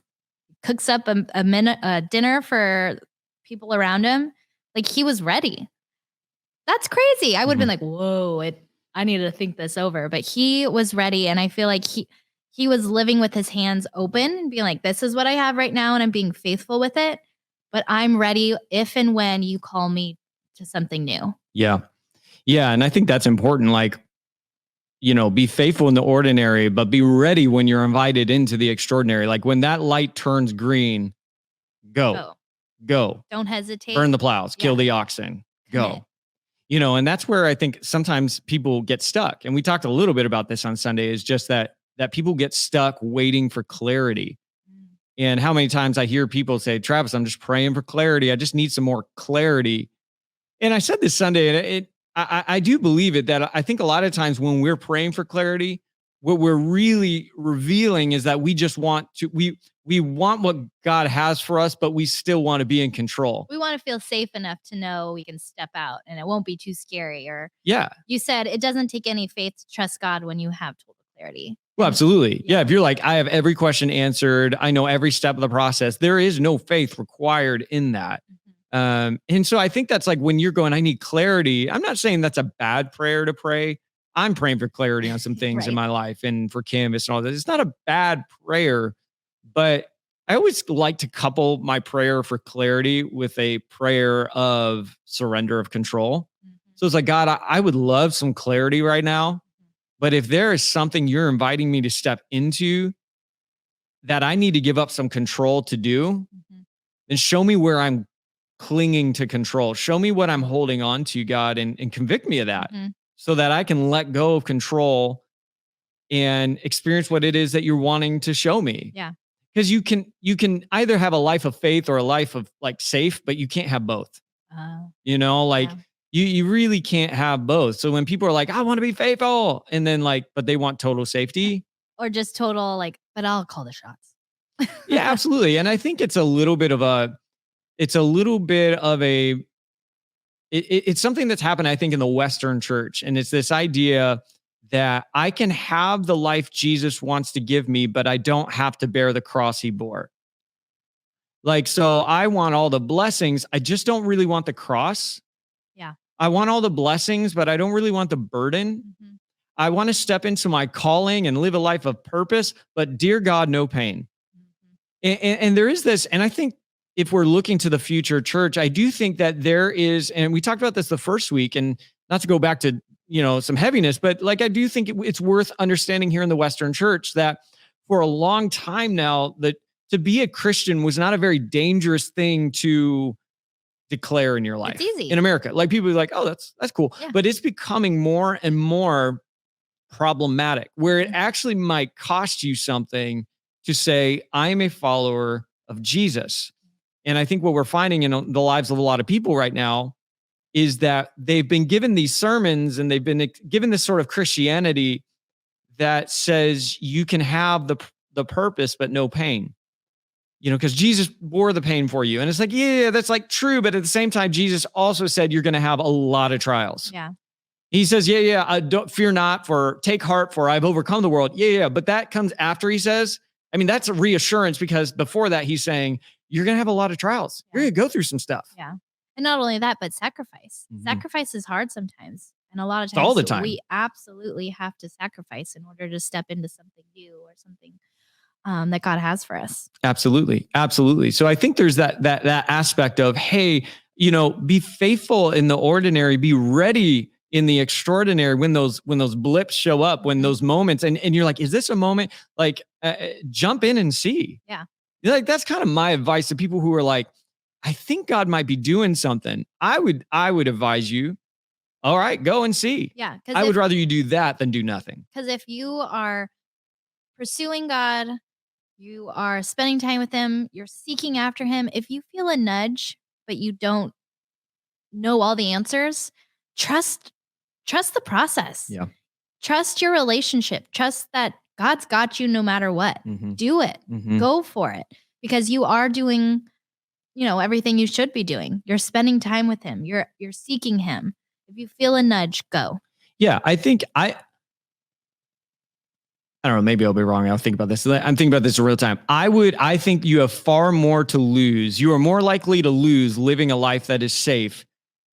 cooks up a dinner for people around him. Like he was ready. That's crazy. I would have been like, whoa, I needed to think this over. But he was ready. And I feel like he was living with his hands open and being like, this is what I have right now. And I'm being faithful with it. But I'm ready if and when you call me to something new. Yeah. Yeah. And I think that's important. Like, be faithful in the ordinary, but be ready when you're invited into the extraordinary. Like when that light turns green, go. Don't hesitate. Burn the plows, kill the oxen, go. And that's where I think sometimes people get stuck. And we talked a little bit about this on Sunday, is just that people get stuck waiting for clarity. And how many times I hear people say, Travis, I'm just praying for clarity. I just need some more clarity. And I said this Sunday, and I do believe it, that I think a lot of times when we're praying for clarity, what we're really revealing is that we just want we want what God has for us, but we still want to be in control. We want to feel safe enough to know we can step out and it won't be too scary. Or you said it doesn't take any faith to trust God when you have total clarity. Well, absolutely. Yeah. If you're like, I have every question answered, I know every step of the process, there is no faith required in that. And so I think that's like when you're going, I need clarity. I'm not saying that's a bad prayer to pray. I'm praying for clarity on some things in my life and for Canvas and all that. It's not a bad prayer, but I always like to couple my prayer for clarity with a prayer of surrender of control. So it's like, God, I would love some clarity right now, but if there is something you're inviting me to step into that I need to give up some control to do, then show me where I'm clinging to control. Show me what I'm holding on to, God, and convict me of that so that I can let go of control and experience what it is that you're wanting to show me. Yeah. Because you can either have a life of faith or a life of like safe, but you can't have both. You really can't have both. So when people are like, I want to be faithful, and then like, but they want total safety. Or just total like, but I'll call the shots. Yeah, absolutely. And I think it's something that's happened, I think, in the Western church. And it's this idea that I can have the life Jesus wants to give me, but I don't have to bear the cross he bore. Like, so I want all the blessings. I just don't really want the cross. Yeah. I want all the blessings, but I don't really want the burden. I want to step into my calling and live a life of purpose, but dear God, no pain. And there is this, and I think if we're looking to the future church, I do think that there is, and we talked about this the first week, and not to go back to, some heaviness, but like, I do think it's worth understanding here in the Western church that for a long time now, that to be a Christian was not a very dangerous thing to declare in your life. It's easy. In America. Like people are like, oh, that's cool. Yeah. But it's becoming more and more problematic where it actually might cost you something to say, I am a follower of Jesus. And I think what we're finding in the lives of a lot of people right now is that they've been given these sermons and they've been given this sort of Christianity that says you can have the purpose, but no pain. Because Jesus bore the pain for you. And it's like, yeah, that's like true. But at the same time, Jesus also said you're going to have a lot of trials. Yeah. He says, don't fear not, for take heart, for I've overcome the world. Yeah. But that comes after he says, that's a reassurance, because before that he's saying, you're going to have a lot of trials. Yeah. You're going to go through some stuff. Yeah. And not only that, but sacrifice. Mhm. Sacrifice is hard sometimes. And a lot of times all the time. we absolutely have to sacrifice in order to step into something new or something that God has for us. Absolutely. Absolutely. So I think there's that aspect of, hey, be faithful in the ordinary, be ready in the extraordinary when those blips show up, when those moments, and you're like, is this a moment? Like, jump in and see. Yeah. Like, that's kind of my advice to people who are like, I think God might be doing something. I would advise you, all right, go and see. Yeah. I would rather you do that than do nothing. Because if you are pursuing God, you are spending time with him, you're seeking after him. If you feel a nudge, but you don't know all the answers, trust the process. Yeah. Trust your relationship. Trust that God's got you no matter what. Mhm. Do it. Mhm. Go for it. Because you are doing, everything you should be doing. You're spending time with him. You're seeking him. If you feel a nudge, go. Yeah, I think I don't know, maybe I'll be wrong. I'll think about this. I'm thinking about this in real time. I think you have far more to lose. You are more likely to lose living a life that is safe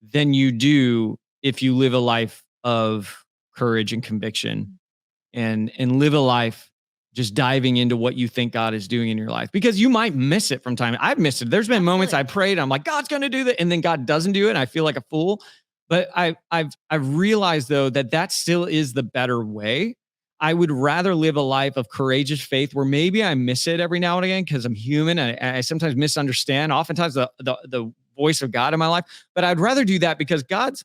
than you do if you live a life of courage and conviction and live a life just diving into what you think God is doing in your life, because you might miss it from time. I've missed it. There's been moments I prayed, I'm like, God's going to do that. And then God doesn't do it. And I feel like a fool. But I've realized though, that still is the better way. I would rather live a life of courageous faith where maybe I miss it every now and again because I'm human and I sometimes misunderstand, oftentimes the voice of God in my life. But I'd rather do that because God's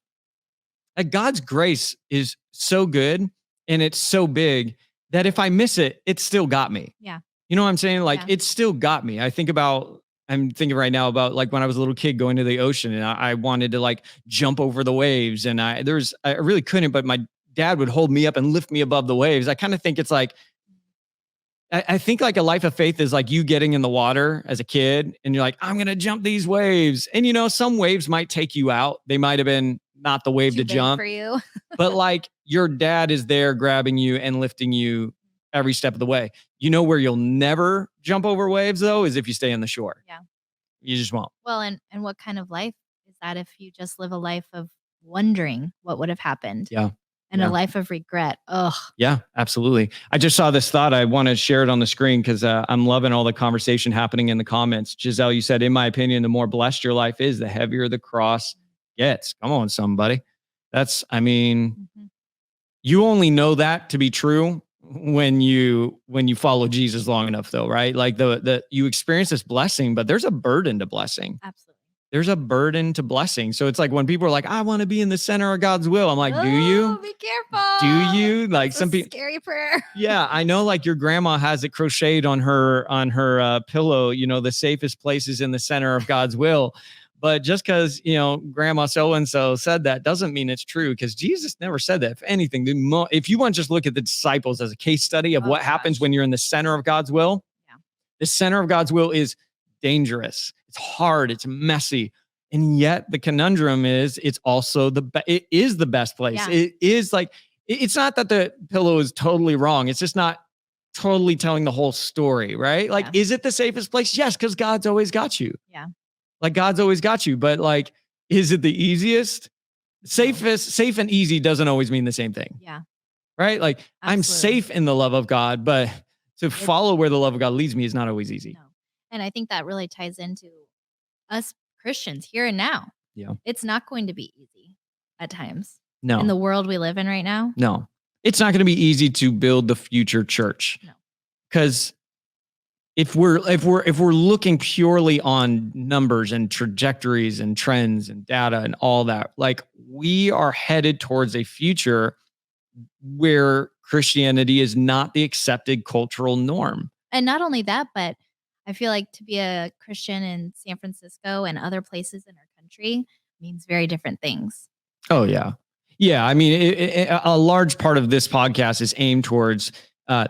grace is so good and it's so big that if I miss it, it's still got me. Yeah. You know what I'm saying? Like, Yeah. it's still got me. I'm thinking right now about like when I was a little kid going to the ocean and I wanted to like jump over the waves, and I really couldn't, but my dad would hold me up and lift me above the waves. I kind of think it's like, I think like a life of faith is like you getting in the water as a kid and you're like, I'm going to jump these waves. And some waves might take you out. They might've been not the wave Too to big jump for you. but like your dad is there grabbing you and lifting you every step of the way. Where you'll never jump over waves though, is if you stay on the shore. Yeah. You just won't. Well, and what kind of life is that if you just live a life of wondering what would have happened? Yeah. And Yeah. a life of regret. Ugh. Yeah, absolutely. I just saw this thought. I want to share it on the screen because I'm loving all the conversation happening in the comments. Giselle, you said, in my opinion, the more blessed your life is, the heavier the cross gets. Come on, somebody. You only know that to be true when you follow Jesus long enough though, right? Like you experience this blessing, but there's a burden to blessing. Absolutely. There's a burden to blessing. So it's like when people are like, I want to be in the center of God's will. I'm like, do you? Be careful. Do you? Like some people. Scary prayer. Yeah, I know. Like your grandma has it crocheted on her pillow. The safest place is in the center of God's will. But just because Grandma so and so said that doesn't mean it's true. Because Jesus never said that. If anything, if you want to just look at the disciples as a case study of what happens when you're in the center of God's will, the center of God's will is dangerous. It's hard. It's messy. And yet the conundrum is it's also it is the best place. Yeah. It is like, it's not that the pillow is totally wrong. It's just not totally telling the whole story, right? Like, is it the safest place? Yes, because God's always got you. Yeah. Like God's always got you. But like, is it the easiest? Safe and easy doesn't always mean the same thing. Yeah. right? Like I'm Absolutely. safe in the love of God, but to follow where the love of God leads me is not always easy. No. And I think that really ties into us Christians here and now. Yeah. It's not going to be easy at times. No. In the world we live in right now. No. It's not going to be easy to build the future church. No. Because if we're looking purely on numbers and trajectories and trends and data and all that, like we are headed towards a future where Christianity is not the accepted cultural norm. And not only that, but I feel like to be a Christian in San Francisco and other places in our country means very different things. Oh, yeah. Yeah. I mean, a large part of this podcast is aimed towards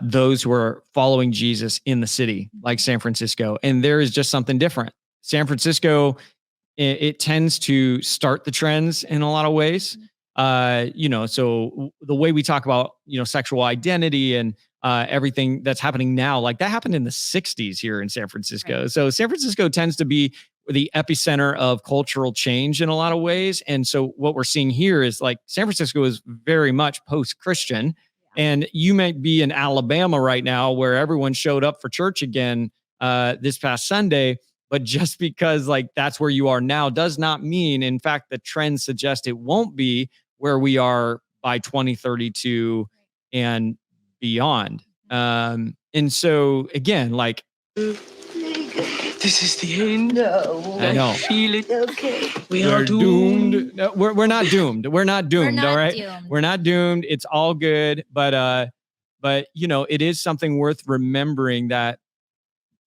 those who are following Jesus in the city, like San Francisco. And there is just something different. San Francisco, it tends to start the trends in a lot of ways. So the way we talk about, sexual identity and everything that's happening now, like that happened in the 60s here in San Francisco. Right. So San Francisco tends to be the epicenter of cultural change in a lot of ways. And so what we're seeing here is like San Francisco is very much post-Christian. And you might be in Alabama right now where everyone showed up for church again this past Sunday. But just because like that's where you are now does not mean, in fact, the trends suggest it won't be where we are by 2032 and beyond. And so again, like, this is the end. No. I know. I feel it. Okay. We are doomed. No, we're not doomed. We're not doomed. All right. Doomed. We're not doomed. It's all good. But it is something worth remembering that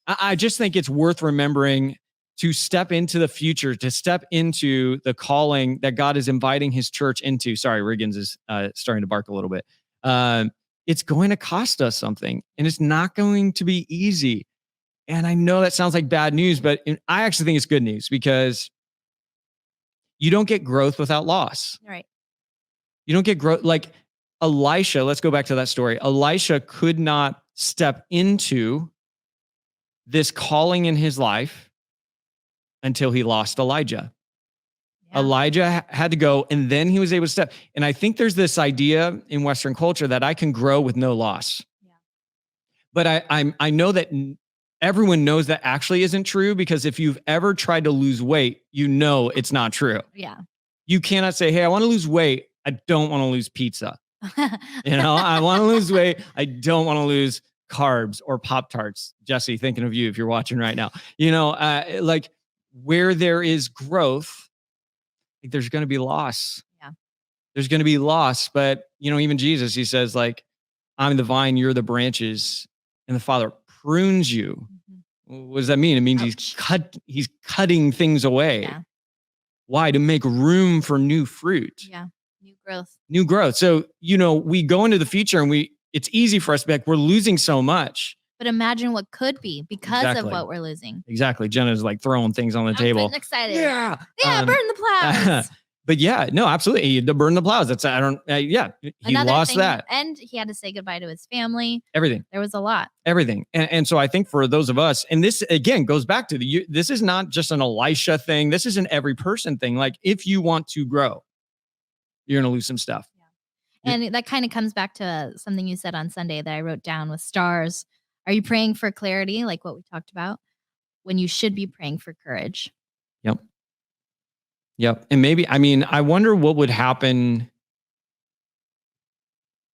I just think it's worth remembering to step into the future, to step into the calling that God is inviting his church into. Sorry, Riggins is starting to bark a little bit. It's going to cost us something, and it's not going to be easy. And I know that sounds like bad news, but I actually think it's good news because you don't get growth without loss. Right. You don't get growth. Like Elisha, let's go back to that story. Elisha could not step into this calling in his life until he lost Elijah. Yeah. Elijah had to go, and then he was able to step. And I think there's this idea in Western culture that I can grow with no loss. Yeah. But I know that everyone knows that actually isn't true, because if you've ever tried to lose weight, you know it's not true. Yeah. You cannot say, hey, I want to lose weight. I don't want to lose pizza. I want to lose weight. I don't want to lose carbs or Pop-Tarts. Jesse, thinking of you if you're watching right now. Like where there is growth, there's going to be loss. Yeah. There's going to be loss. But, even Jesus, he says, like, I'm the vine, you're the branches, and the Father prunes you. Mm-hmm. What does that mean? It means he's cutting things away. Yeah. Why? To make room for new fruit. Yeah. Growth. New growth. So, we go into the future and it's easy for us to be like, we're losing so much. But imagine what could be because of what we're losing. Exactly. Jenna's like throwing things on the table. I'm excited. Yeah. Burn the plows. But yeah, no, absolutely. To burn the plows. That's, he lost that. And he had to say goodbye to his family. Everything. There was a lot. Everything. And so I think for those of us, and this again goes back to this is not just an Elisha thing. This is an every person thing. Like if you want to grow, you're going to lose some stuff. Yeah. And that kind of comes back to something you said on Sunday that I wrote down with stars. Are you praying for clarity, like what we talked about, when you should be praying for courage? Yep. And maybe, I wonder what would happen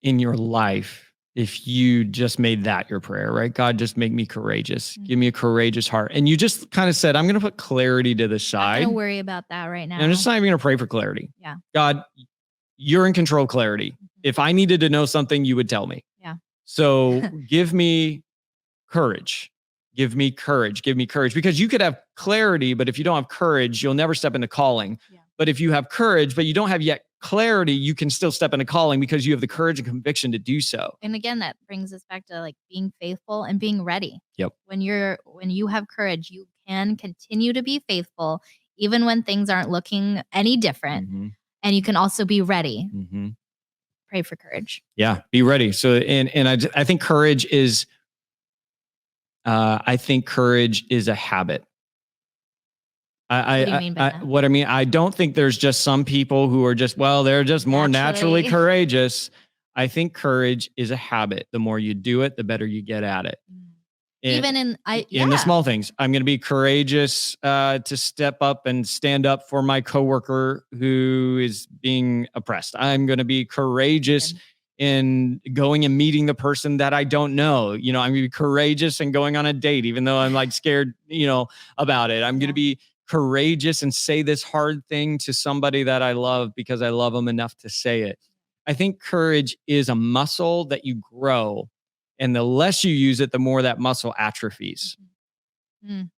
in your life if you just made that your prayer, right? God, just make me courageous. Mm-hmm. Give me a courageous heart. And you just kind of said, I'm going to put clarity to the side. I'm going to worry about that right now. And I'm just not even going to pray for clarity. Yeah. God, you're in control of clarity. Mm-hmm. If I needed to know something, you would tell me. Yeah. So give me courage. Give me courage. Give me courage. Because you could have clarity, but if you don't have courage, you'll never step into calling. Yeah. But if you have courage, but you don't have yet clarity, you can still step into calling because you have the courage and conviction to do so. And again, that brings us back to like being faithful and being ready. Yep. When you have courage, you can continue to be faithful even when things aren't looking any different. Mm-hmm. And you can also be ready. Mm-hmm. Pray for courage. Yeah, be ready. So, and I think courage is, a habit. What do you mean by that? What I mean, I don't think there's just some people who are just, they're just more naturally courageous. I think courage is a habit. The more you do it, the better you get at it. Even in the small things. I'm going to be courageous to step up and stand up for my coworker who is being oppressed. I'm going to be courageous in going and meeting the person that I don't know. I'm going to be courageous and going on a date, even though I'm like scared, about it. I'm going to be courageous and say this hard thing to somebody that I love because I love them enough to say it. I think courage is a muscle that you grow. And the less you use it, the more that muscle atrophies.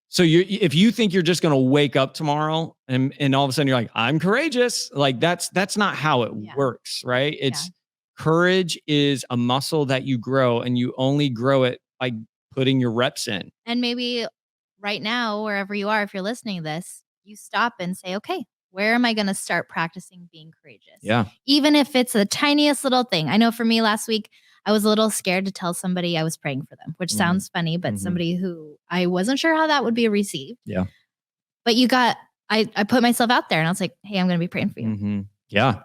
So if you think you're just going to wake up tomorrow and all of a sudden you're like, I'm courageous, like that's not how it works, right? It's courage is a muscle that you grow, and you only grow it by putting your reps in. And maybe right now, wherever you are, if you're listening to this, you stop and say, okay, where am I going to start practicing being courageous? Yeah. Even if it's the tiniest little thing. I know for me last week, I was a little scared to tell somebody I was praying for them, which sounds funny, but somebody who I wasn't sure how that would be received. Yeah. But I put myself out there and I was like, hey, I'm going to be praying for you. Yeah.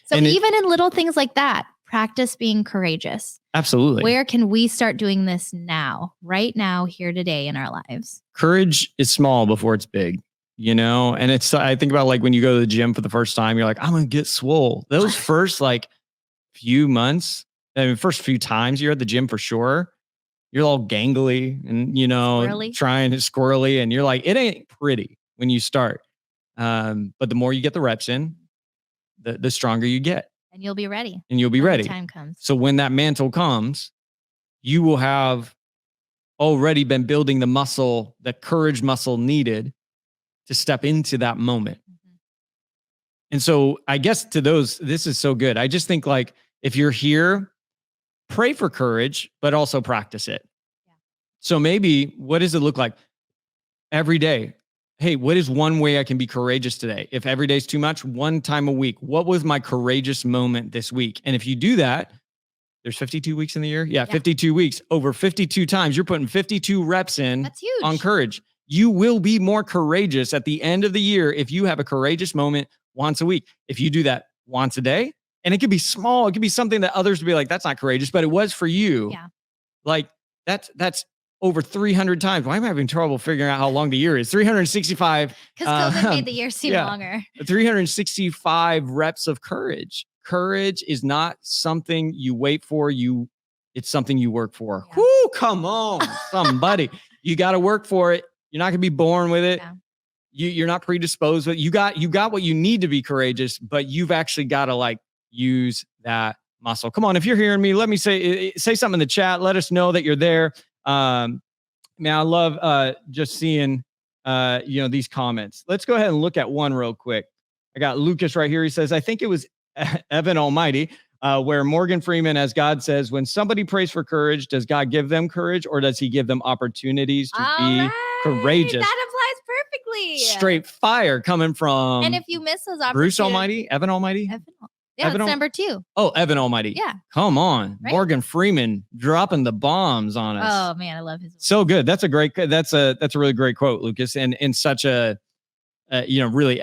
So even in little things like that, practice being courageous. Absolutely. Where can we start doing this now, right now, here today in our lives? Courage is small before it's big, and I think about like when you go to the gym for the first time, you're like, I'm going to get swole. Those first few months, first few times you're at the gym for sure, you're all gangly and, trying to squirrely. And you're like, it ain't pretty when you start. But the more you get the reps in, the stronger you get. And you'll be ready. When the time comes. So when that mantle comes, you will have already been building the muscle, the courage muscle needed to step into that moment. And so I guess to those, this is so good. I just think like, if you're here, pray for courage, but also practice it. Yeah. So maybe what does it look like every day? Hey, what is one way I can be courageous today? If every day's too much, one time a week, what was my courageous moment this week? And if you do that, there's 52 weeks in the year. Yeah. 52 weeks over 52 times. You're putting 52 reps in. That's huge. On courage. You will be more courageous at the end of the year if you have a courageous moment once a week. If you do that once a day, and it could be small, it could be something that others would be like, that's not courageous, but it was for you. Yeah. Like that's over 300 times. Why am I having trouble figuring out how long the year is? 365. Because COVID made the year seem longer. 365 reps of courage. Courage is not something you wait for. It's something you work for. Yeah. Whoo, come on, somebody. You got to work for it. You're not going to be born with it. Yeah. You're not predisposed with it. You got what you need to be courageous, but you've actually got to use that muscle. Come on, if you're hearing me, let me say something in the chat. Let us know that you're there. Man, I love just seeing these comments. Let's go ahead and look at one real quick. I got Lucas right here. He says, I think it was Evan Almighty, where Morgan Freeman, as God says, when somebody prays for courage, does God give them courage or does he give them opportunities to be courageous? That applies perfectly. Straight fire coming from and if you miss those opportunities. Bruce Almighty, Evan Almighty. Yeah, Evan it's number 2. Oh, Evan Almighty. Yeah. Come on. Right? Morgan Freeman dropping the bombs on us. Oh man, I love his voice. So good. That's a really great quote, Lucas. And in such a, really,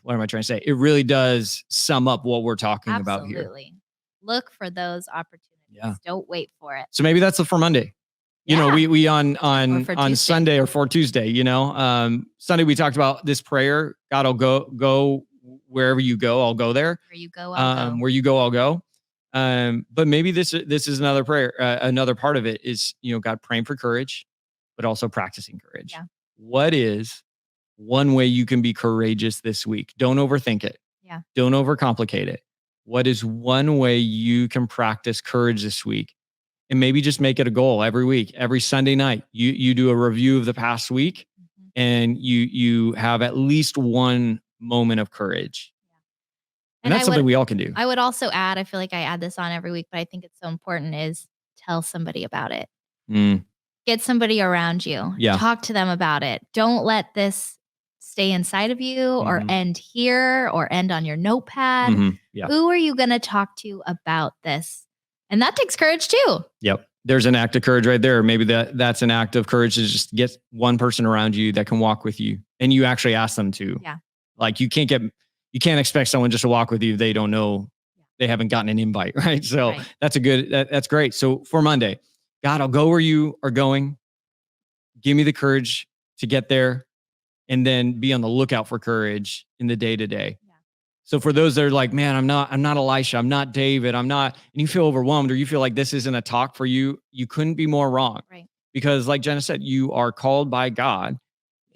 what am I trying to say? It really does sum up what we're talking about here. Absolutely. Look for those opportunities. Yeah. Don't wait for it. So maybe that's for Monday. We on Sunday or for Tuesday, Sunday we talked about this prayer. God will go wherever you go, I'll go there. Where you go, I'll go. Where you go, I'll go. But maybe this is another prayer. Another part of it is, God praying for courage, but also practicing courage. Yeah. What is one way you can be courageous this week? Don't overthink it. Yeah. Don't overcomplicate it. What is one way you can practice courage this week? And maybe just make it a goal every week, every Sunday night. You do a review of the past week, and you have at least one moment of courage. Yeah. And that's something we all can do. I would also add, I feel like I add this on every week, but I think it's so important, is tell somebody about it. Get somebody around you. Yeah. Talk to them about it. Don't let this stay inside of you or end here or end on your notepad. Yeah. Who are you going to talk to about this? And that takes courage too. Yep. There's an act of courage right there. Maybe that's an act of courage, is just get one person around you that can walk with you, and you actually ask them to. Yeah. Like you can't expect someone just to walk with you if they don't know they haven't gotten an invite, right? So that's that's great. So for Monday, God, I'll go where you are going. Give me the courage to get there, and then be on the lookout for courage in the day to day. So for those that are like, man, I'm not Elisha, I'm not David, I'm not, and you feel overwhelmed, or you feel like this isn't a talk for you, you couldn't be more wrong. Right. Because like Jena said, you are called by God,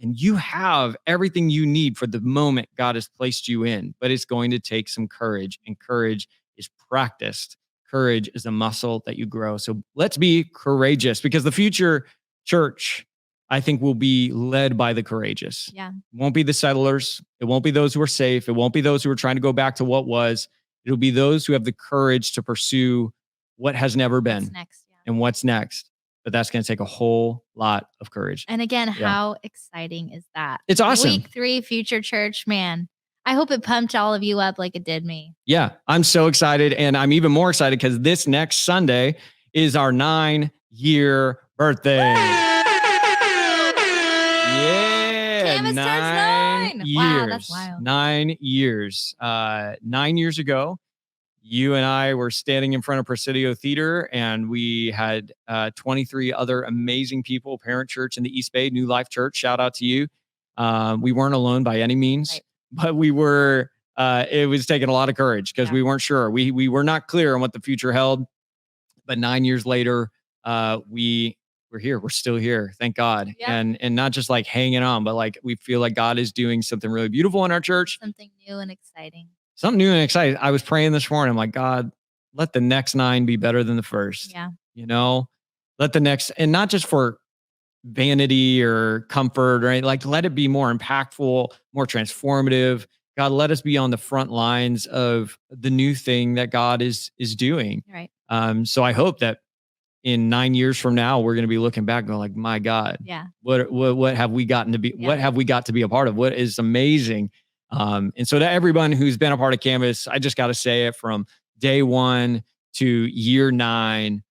and you have everything you need for the moment God has placed you in, but it's going to take some courage, and courage is practiced. Courage is a muscle that you grow. So let's be courageous, because the future church, I think, will be led by the courageous. Yeah. It won't be the settlers. It won't be those who are safe. It won't be those who are trying to go back to what was. It'll be those who have the courage to pursue what has never been. What's next? Yeah. And what's next. But that's going to take a whole lot of courage. And again, how exciting is that? It's awesome. Week 3, Future Church, man. I hope it pumped all of you up like it did me. Yeah, I'm so excited. And I'm even more excited because this next Sunday is our 9-year birthday. Canvas turns 9 years. Wow, that's wild. 9 years. 9 years ago, you and I were standing in front of Presidio Theater, and we had 23 other amazing people, Parent Church in the East Bay, New Life Church. Shout out to you. We weren't alone by any means, but we were. It was taking a lot of courage because we weren't sure. We were not clear on what the future held. But 9 years later, we're here. We're still here. Thank God. Yep. And not just like hanging on, but like we feel like God is doing something really beautiful in our church. Something new and exciting. Something new and exciting. I was praying this morning. I'm like, God, let the next 9 be better than the first. Yeah. You know, let the next, and not just for vanity or comfort, right? Like, let it be more impactful, more transformative. God, let us be on the front lines of the new thing that God is doing. Right. So I hope that in 9 years from now, we're going to be looking back going like, my God, what have we gotten to be, what have we got to be a part of? What is amazing. And so to everyone who's been a part of Canvas, I just got to say it, from day 1 to year 9,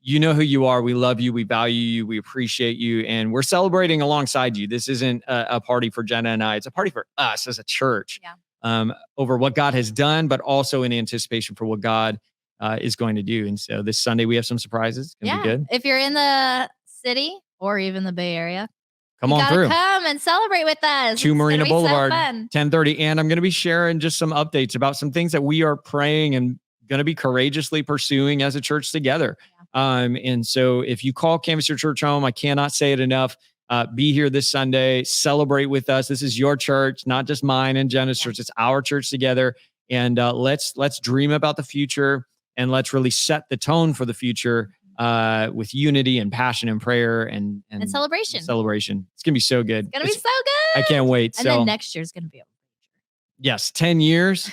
you know who you are. We love you. We value you. We appreciate you. And we're celebrating alongside you. This isn't a party for Jena and I. It's a party for us as a church, over what God has done, but also in anticipation for what God is going to do. And so this Sunday we have some surprises. It's gonna be good. If you're in the city or even the Bay Area, come on through. Come and celebrate with us. 2 Marina Boulevard, 10:30. And I'm going to be sharing just some updates about some things that we are praying and going to be courageously pursuing as a church together. And so if you call Canvas your church home, I cannot say it enough. Be here this Sunday, celebrate with us. This is your church, not just mine and Jena's church. It's our church together. And let's dream about the future, and let's really set the tone for the future with unity and passion and prayer and celebration. Celebration. It's going to be so good. It's going to be so good. I can't wait. And then next year's going to be. Yes, 10 years.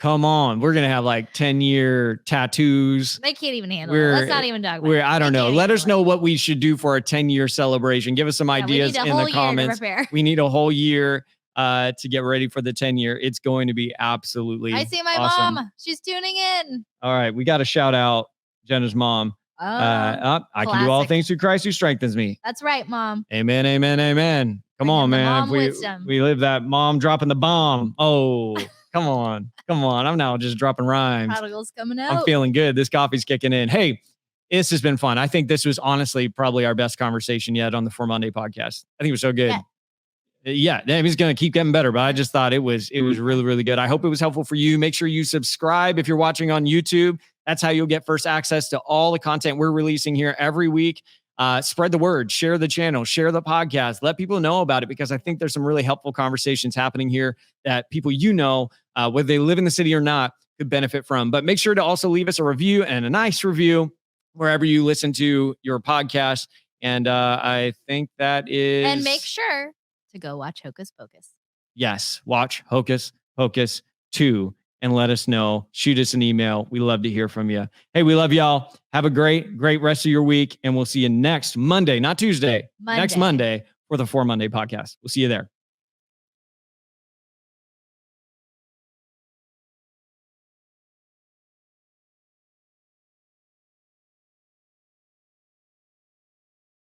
Come on. We're going to have like 10-year tattoos. They can't even handle it. Let's not even talk about it. I don't know. Let us know what we should do for a 10-year celebration. Give us some ideas in the comments. We need a whole year to get ready for the 10-year. It's going to be absolutely I see my awesome. mom. She's tuning in. All right. We got to shout out Jena's mom. I can do all things through Christ who strengthens me. That's right, Mom. Amen, amen, amen. Come on, man. We live that mom dropping the bomb. Oh, come on. I'm now just dropping rhymes. Prodigal's coming out. I'm feeling good. This coffee's kicking in. Hey, this has been fun. I think this was honestly probably our best conversation yet on the For Monday podcast. I think it was so good. Yeah, it's going to keep getting better, but I just thought it was really, really good. I hope it was helpful for you. Make sure you subscribe if you're watching on YouTube. That's how you'll get first access to all the content we're releasing here every week. Spread the word, share the channel, share the podcast, let people know about it, because I think there's some really helpful conversations happening here that people, whether they live in the city or not, could benefit from. But make sure to also leave us a review, and a nice review wherever you listen to your podcast. And I think that is... And make sure to go watch Hocus Pocus. Yes, watch Hocus Pocus 2 and let us know. Shoot us an email. We love to hear from you. Hey, we love y'all. Have a great rest of your week. And we'll see you next Monday, not Tuesday, next Monday for the For Monday podcast. We'll see you there.